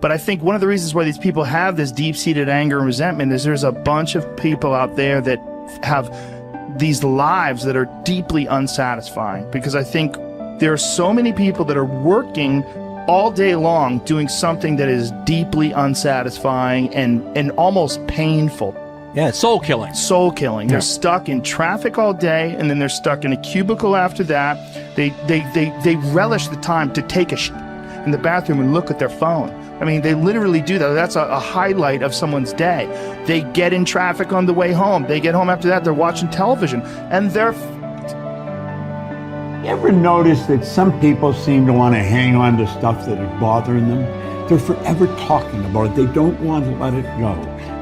But I think one of the reasons why these people have this deep-seated anger and resentment is there's a bunch of people out there that have these lives that are deeply unsatisfying, because I think there are so many people that are working all day long doing something that is deeply unsatisfying and almost painful. Yeah, soul killing. Soul killing. Yeah. They're stuck in traffic all day, and then they're stuck in a cubicle after that. They relish the time to take a in the bathroom and look at their phone. I mean, they literally do that. That's a highlight of someone's day. They get in traffic on the way home. They get home after that, they're watching television, and they're You ever notice that some people seem to want to hang on to stuff that is bothering them? They're forever talking about it. They don't want to let it go.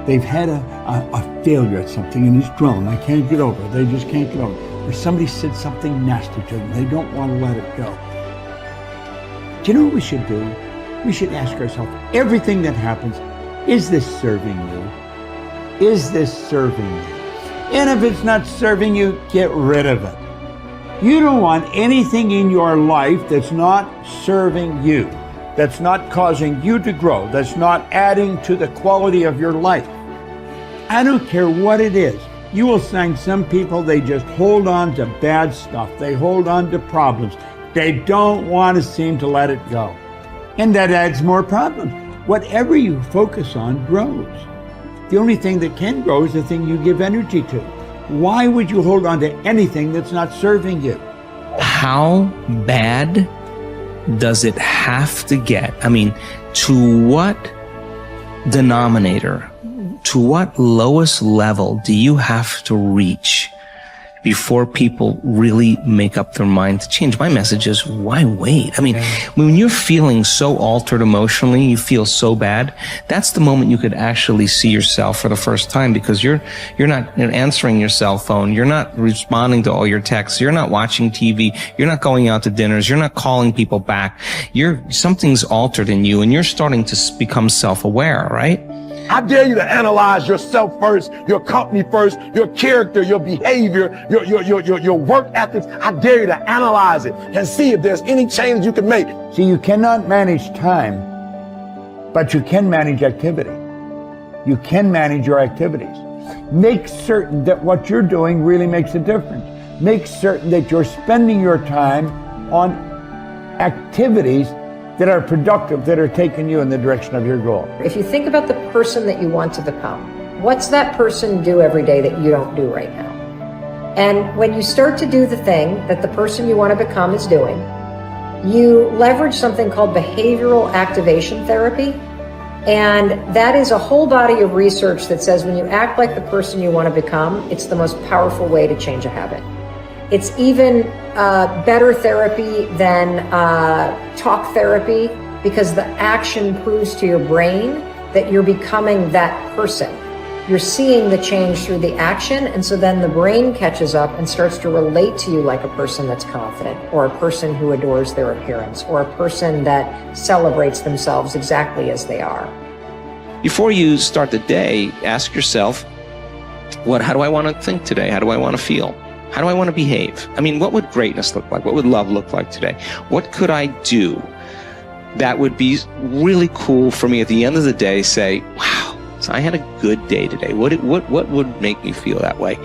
They've had a failure at something and it's dwelling. I can't get over it. They just can't get over it. Or somebody said something nasty to them. They don't want to let it go. Do you know what we should do? We should ask ourselves, everything that happens, is this serving you? Is this serving you? And if it's not serving you, get rid of it. You don't want anything in your life that's not serving you, that's not causing you to grow, that's not adding to the quality of your life. I don't care what it is. You will find some people, they just hold on to bad stuff. They hold on to problems. They don't want to seem to let it go. And that adds more problems. Whatever you focus on grows. The only thing that can grow is the thing you give energy to. Why would you hold on to anything that's not serving you? How bad does it have to get? I mean, to what denominator, to what lowest level do you have to reach before people really make up their mind to change? My message is, why wait? I mean, when you're feeling so altered emotionally, you feel so bad, that's the moment you could actually see yourself for the first time, because you're not answering your cell phone, you're not responding to all your texts, you're not watching TV, you're not going out to dinners, you're not calling people back. Something's altered in you, and you're starting to become self-aware, right? I dare you to analyze yourself first, your company first, your character, your behavior, your work ethics. I dare you to analyze it and see if there's any change you can make. See, you cannot manage time, but you can manage activity. You can manage your activities. Make certain that what you're doing really makes a difference. Make certain that you're spending your time on activities that are productive, that are taking you in the direction of your goal. If you think about the person that you want to become, what's that person do every day that you don't do right now? And when you start to do the thing that the person you want to become is doing, you leverage something called behavioral activation therapy. And that is a whole body of research that says when you act like the person you want to become, it's the most powerful way to change a habit. It's even better therapy than talk therapy, because the action proves to your brain that you're becoming that person. You're seeing the change through the action, and so then the brain catches up and starts to relate to you like a person that's confident, or a person who adores their appearance, or a person that celebrates themselves exactly as they are. Before you start the day, ask yourself, how do I want to think today? How do I want to feel? How do I want to behave? I mean, what would greatness look like? What would love look like today? What could I do that would be really cool for me at the end of the day? Say, wow, so I had a good day today. What would make me feel that way?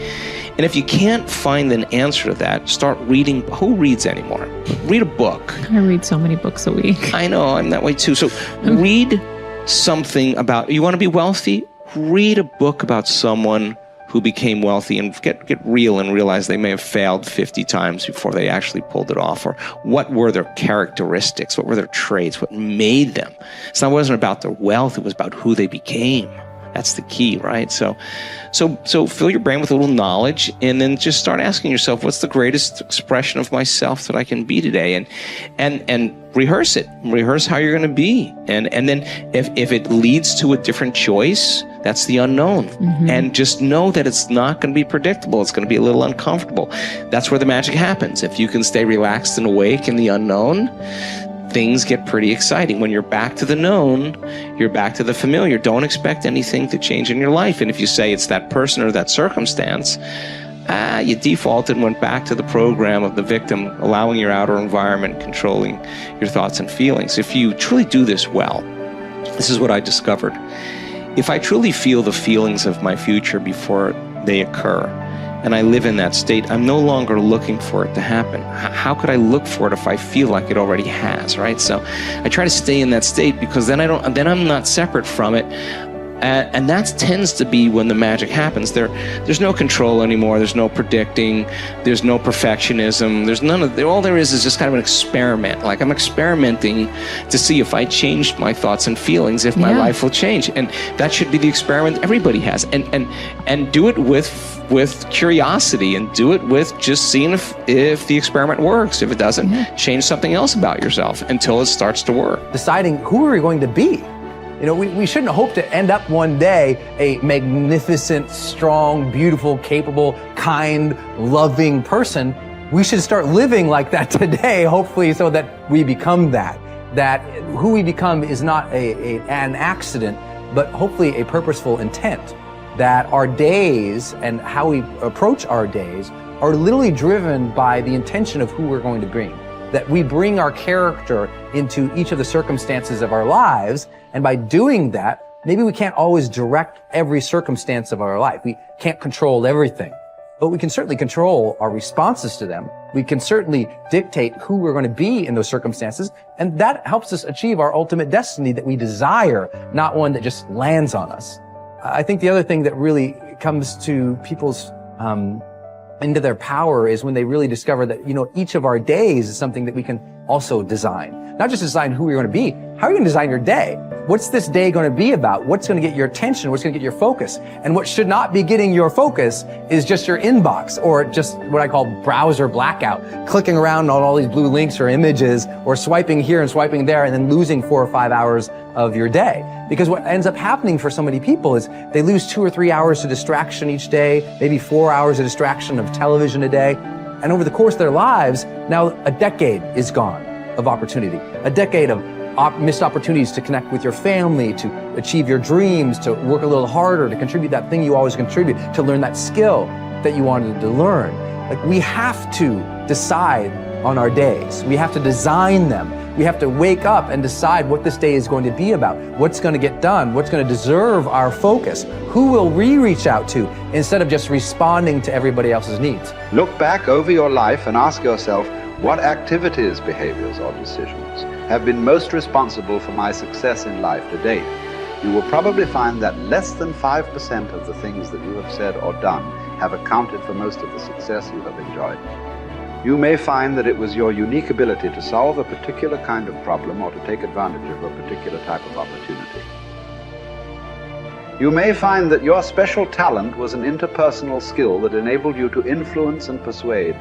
And if you can't find an answer to that, start reading. Who reads anymore? Read a book. I read so many books a week. I know, I'm that way too. So read something about, you want to be wealthy? Read a book about someone who became wealthy, and get real and realize they may have failed 50 times before they actually pulled it off. Or what were their characteristics? What were their traits? What made them? So it wasn't about their wealth, it was about who they became. That's the key, right? So fill your brain with a little knowledge, and then just start asking yourself, what's the greatest expression of myself that I can be today? And rehearse it. Rehearse how you're going to be. And then if it leads to a different choice, that's the unknown. Mm-hmm. And just know that it's not going to be predictable. It's going to be a little uncomfortable. That's where the magic happens. If you can stay relaxed and awake in the unknown, things get pretty exciting. When you're back to the known, you're back to the familiar. Don't expect anything to change in your life. And if you say it's that person or that circumstance, you defaulted and went back to the program of the victim, allowing your outer environment controlling your thoughts and feelings. If you truly do this well, This is what I discovered. If I truly feel the feelings of my future before they occur, and I live in that state, I'm no longer looking for it to happen. How could I look for it if I feel like it already has, right? So I try to stay in that state, because then I'm not separate from it. And that tends to be when the magic happens. There's no control anymore. There's no predicting. There's no perfectionism. There's none of. All there is just kind of an experiment. Like, I'm experimenting to see if I changed my thoughts and feelings, if my life will change. And that should be the experiment everybody has. And do it with curiosity, and do it with just seeing if the experiment works. If it doesn't, change something else about yourself until it starts to work. Deciding who are we going to be. You know, we shouldn't hope to end up one day a magnificent, strong, beautiful, capable, kind, loving person. We should start living like that today, hopefully, so that we become that. That who we become is not an accident, but hopefully a purposeful intent. That our days and how we approach our days are literally driven by the intention of who we're going to bring. That we bring our character into each of the circumstances of our lives, and by doing that, maybe we can't always direct every circumstance of our life. We can't control everything, but we can certainly control our responses to them. We can certainly dictate who we're going to be in those circumstances, and that helps us achieve our ultimate destiny that we desire, not one that just lands on us. I think the other thing that really comes to people's into their power is when they really discover that, you know, each of our days is something that we can also design. Not just design who you're going to be, how are you going to design your day? What's this day going to be about? What's going to get your attention? What's going to get your focus? And what should not be getting your focus is just your inbox, or just what I call browser blackout, clicking around on all these blue links or images, or swiping here and swiping there, and then losing 4 or 5 hours of your day. Because what ends up happening for so many people is they lose 2 or 3 hours to distraction each day, maybe 4 hours of distraction of television a day. And over the course of their lives, now a decade is gone of opportunity, a decade of missed opportunities to connect with your family, to achieve your dreams, to work a little harder, to contribute that thing you always contribute, to learn that skill that you wanted to learn. Like, we have to decide on our days. We have to design them. We have to wake up and decide what this day is going to be about, what's going to get done, what's going to deserve our focus, who will we reach out to, instead of just responding to everybody else's needs. Look back over your life and ask yourself, what activities, behaviors, or decisions have been most responsible for my success in life to date? You will probably find that less than 5% of the things that you have said or done have accounted for most of the success you have enjoyed. You may find that it was your unique ability to solve a particular kind of problem or to take advantage of a particular type of opportunity. You may find that your special talent was an interpersonal skill that enabled you to influence and persuade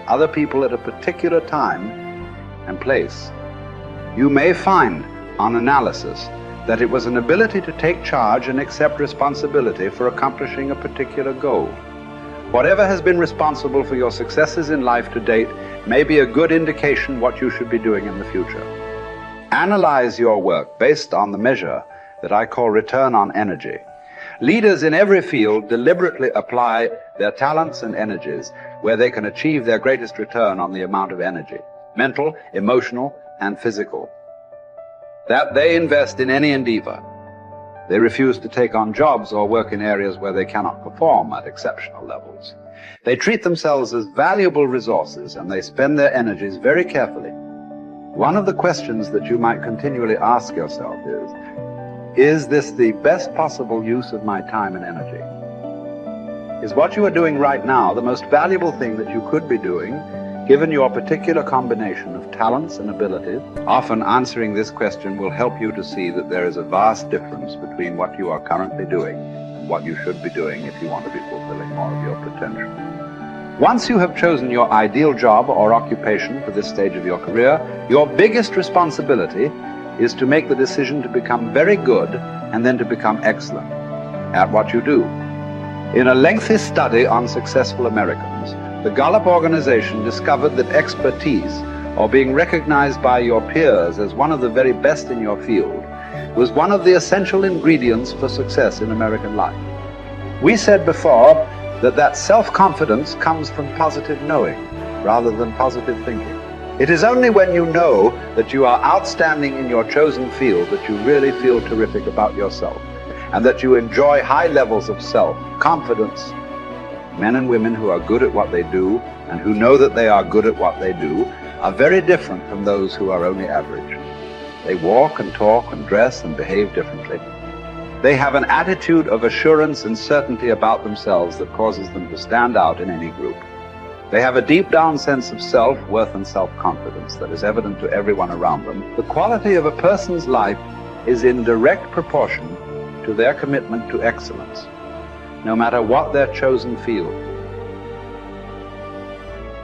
other people at a particular time and place. You may find, on analysis, that it was an ability to take charge and accept responsibility for accomplishing a particular goal. Whatever has been responsible for your successes in life to date may be a good indication what you should be doing in the future. Analyze your work based on the measure that I call return on energy. Leaders in every field deliberately apply their talents and energies where they can achieve their greatest return on the amount of energy, mental, emotional, and physical, that they invest in any endeavor. They refuse to take on jobs or work in areas where they cannot perform at exceptional levels. They treat themselves as valuable resources, and they spend their energies very carefully. One of the questions that you might continually ask yourself is this the best possible use of my time and energy? Is what you are doing right now the most valuable thing that you could be doing, given your particular combination of talents and abilities? Often answering this question will help you to see that there is a vast difference between what you are currently doing and what you should be doing if you want to be fulfilling more of your potential. Once you have chosen your ideal job or occupation for this stage of your career, your biggest responsibility is to make the decision to become very good and then to become excellent at what you do. In a lengthy study on successful Americans, the Gallup organization discovered that expertise, or being recognized by your peers as one of the very best in your field, was one of the essential ingredients for success in American life. We said before that self-confidence comes from positive knowing rather than positive thinking. It is only when you know that you are outstanding in your chosen field that you really feel terrific about yourself, and that you enjoy high levels of self-confidence. Men and women who are good at what they do and who know that they are good at what they do are very different from those who are only average. They walk and talk and dress and behave differently. They have an attitude of assurance and certainty about themselves that causes them to stand out in any group. They have a deep down sense of self-worth and self-confidence that is evident to everyone around them. The quality of a person's life is in direct proportion to their commitment to excellence, no matter what their chosen field.